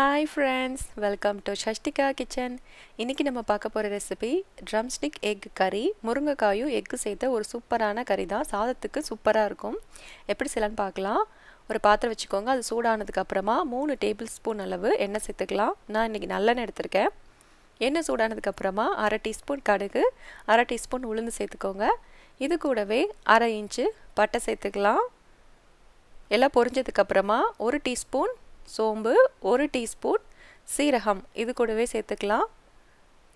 Hi friends, welcome to Shashtika Kitchen. இன்னைக்கு நம்ம பார்க்க போற ரெசிபி Drumstick Egg curry. முருங்கைக்காயும் எக் சேர்த்த ஒரு சூப்பரான கறி தான். சாதத்துக்கு சூப்பரா இருக்கும். எப்படி செய்யலாம்னு பார்க்கலாம். ஒரு பாத்திரம் வச்சுக்கோங்க. அது சூடானதுக்கு அப்புறமா 3 டேபிள்ஸ்பூன் அளவு எண்ணெய் சேர்த்துக்கலாம். நான் இன்னைக்கு நல்லெண்ணெய் எடுத்துர்க்கேன். எண்ணெய் சூடானதுக்கு அப்புறமா 1/2 டீஸ்பூன் கடுகு, 1/2 டீஸ்பூன் உளுந்து சேர்த்துக்கோங்க. இது கூடவே 1/2 இன்ச் பட்டை சேர்த்துக்கலாம். எல்லாம் பொரிஞ்சதுக்கு அப்புறமா 1 டீஸ்பூன் சோம்பு, 1 டீஸ்பூன் சீரகம் இது கூடவே சேர்த்துக்கலாம்.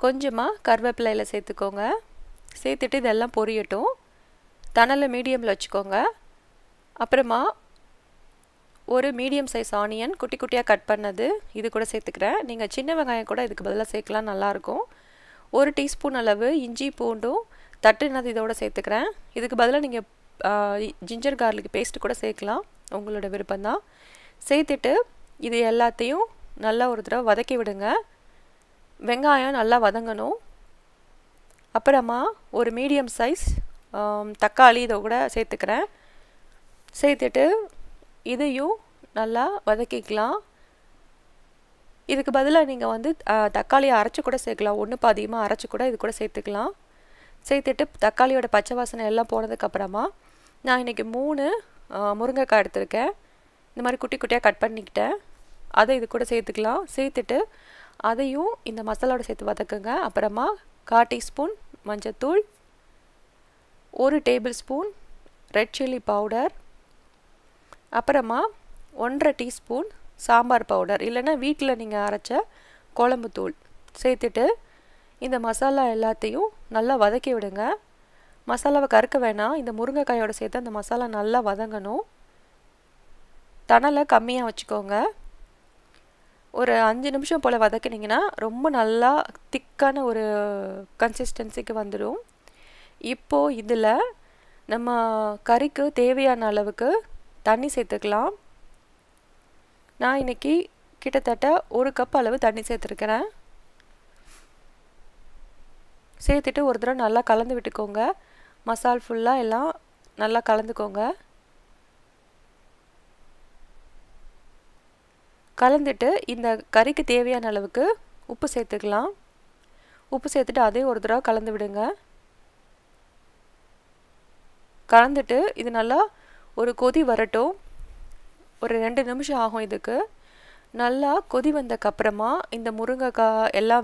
கொஞ்சமாக கருவேப்பிலையில சேர்த்துக்கோங்க. சேர்த்துட்டு இதெல்லாம் பொரியட்டும். தணலை மீடியமில் வச்சுக்கோங்க. அப்புறமா ஒரு மீடியம் சைஸ் ஆனியன் குட்டி குட்டியாக கட் பண்ணது இது கூட சேர்த்துக்கிறேன். நீங்கள் சின்ன வெங்காயம் கூட இதுக்கு பதிலாக சேர்க்கலாம், நல்லாயிருக்கும். 1 டீஸ்பூன் அளவு இஞ்சி பூண்டும் தட்டுனது இதோட சேர்த்துக்கிறேன். இதுக்கு பதிலாக நீங்கள் ஜிஞ்சர் கார்லிக் பேஸ்ட்டு கூட சேர்க்கலாம், உங்களோட விருப்பம்தான். சேர்த்துட்டு இது எல்லாத்தையும் நல்லா ஒரு தடவை வதக்கி விடுங்க. வெங்காயம் நல்லா வதங்கணும். அப்புறமா ஒரு மீடியம் சைஸ் தக்காளி இதை கூட சேர்த்துக்கிறேன். சேர்த்துட்டு இதையும் நல்லா வதக்கிக்கலாம். இதுக்கு பதிலாக நீங்கள் தக்காளியை அரைச்சி கூட சேர்க்கலாம், ஒன்று பாதியமாக அரைச்சி கூட இது கூட சேர்த்துக்கலாம். சேர்த்துட்டு தக்காளியோட பச்சை வாசனை எல்லாம் போனதுக்கப்புறமா நான் இன்றைக்கி 3 முருங்கைக்காய் எடுத்திருக்கேன். இந்த மாதிரி குட்டி குட்டியாக கட் பண்ணிக்கிட்டேன். அதை இது கூட சேர்த்துக்கலாம். சேர்த்துட்டு அதையும் இந்த மசாலாவோட சேர்த்து வதக்குங்க. அப்புறமா 1/4 டீஸ்பூன் மஞ்சத்தூள், 1 table spoon red chilli powder, அப்புறமா 1/2 டீஸ்பூன் சாம்பார் பவுடர் இல்லைன்னா வீட்டில் நீங்கள் அரைச்ச குழம்பு தூள் சேர்த்துட்டு இந்த மசாலா எல்லாத்தையும் நல்லா வதக்கி விடுங்க. மசாலாவை கறக்க வேணாம், இந்த முருங்கைக்காயோட சேர்த்து அந்த மசாலா நல்லா வதங்கணும். தணலை கம்மியாக வச்சுக்கோங்க. ஒரு 5 நிமிஷம் போல் வதக்கினீங்கன்னா ரொம்ப நல்லா திக்கான ஒரு கன்சிஸ்டன்சிக்கு வந்துடும். இப்போது இதில் நம்ம கறிக்கு தேவையான அளவுக்கு தண்ணி சேர்த்துக்கலாம். நான் இன்றைக்கி கிட்டத்தட்ட 1 கப் அளவு தண்ணி சேர்த்துருக்கிறேன். சேர்த்துட்டு ஒரு தடவை நல்லா கலந்து விட்டுக்கோங்க. மசால் ஃபுல்லாக எல்லாம் நல்லா கலந்துக்கோங்க. கலந்துட்டு இந்த கறிக்கு தேவையான அளவுக்கு உப்பு சேர்த்துக்கலாம். உப்பு சேர்த்துட்டு அதையும் ஒரு தடவை கலந்து விடுங்க. கலந்துட்டு இது நல்லா ஒரு கொதி வரட்டும். ஒரு 2 நிமிஷம் ஆகும் இதுக்கு. நல்லா கொதி வந்தக்கப்புறமா இந்த முருங்கைக்காய்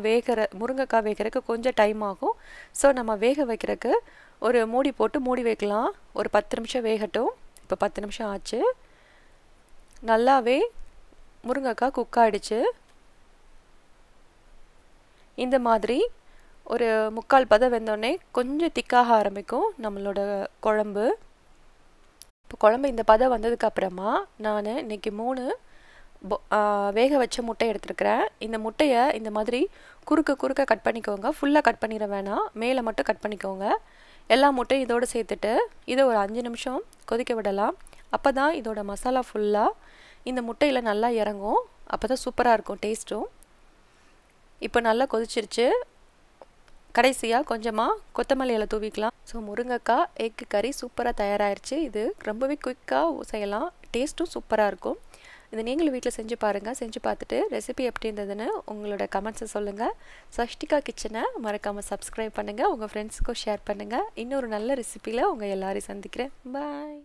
வேகிறதுக்கு கொஞ்சம் டைம் ஆகும். ஸோ நம்ம வேக வைக்கிறதுக்கு ஒரு மூடி போட்டு மூடி வைக்கலாம். ஒரு 10 நிமிஷம் வேகட்டும். இப்போ 10 நிமிஷம் ஆச்சு. நல்லாவே முருங்கைக்காய் குக் ஆகிடுச்சு. இந்த மாதிரி ஒரு 3/4 பதம் வெந்தோடனே கொஞ்சம் திக்காக ஆரம்பிக்கும் நம்மளோட குழம்பு. இப்போ குழம்பு இந்த பதம் வந்ததுக்கப்புறமா நான் இன்றைக்கி 3 வேக வச்ச முட்டை எடுத்துருக்கிறேன். இந்த முட்டையை இந்த மாதிரி குறுக்க கட் பண்ணிக்கோங்க. ஃபுல்லாக கட் பண்ணிட வேணாம், மேலே மட்டும் கட் பண்ணிக்கோங்க. எல்லா முட்டையும் இதோடு சேர்த்துட்டு இதை ஒரு 5 நிமிஷம் கொதிக்க விடலாம். அப்போ தான் இதோட மசாலா ஃபுல்லாக இந்த முட்டையில் நல்லா இறங்கும். அப்போ தான் சூப்பராக இருக்கும் டேஸ்ட்டும். இப்போ நல்லா கொதிச்சிருச்சு. கடைசியாக கொஞ்சமாக கொத்தமல்லி இலை தூவிக்கலாம். ஸோ முருங்கைக்காய் எக் கறி சூப்பராக தயாராகிடுச்சு. இது ரொம்பவே குயிக்காக செய்யலாம், டேஸ்ட்டும் சூப்பராக இருக்கும். இதை நீங்களும் வீட்டில் செஞ்சு பாருங்கள். செஞ்சு பார்த்துட்டு ரெசிபி எப்படி இருந்ததுன்னு உங்களோட கமெண்ட்ஸை சொல்லுங்கள். சஷ்டிகா கிச்சனை மறக்காமல் சப்ஸ்கிரைப் பண்ணுங்கள், உங்கள் ஃப்ரெண்ட்ஸுக்கும் ஷேர் பண்ணுங்கள். இன்னொரு நல்ல ரெசிபியில் உங்கள் எல்லாரையும் சந்திக்கிறேன். பாய்.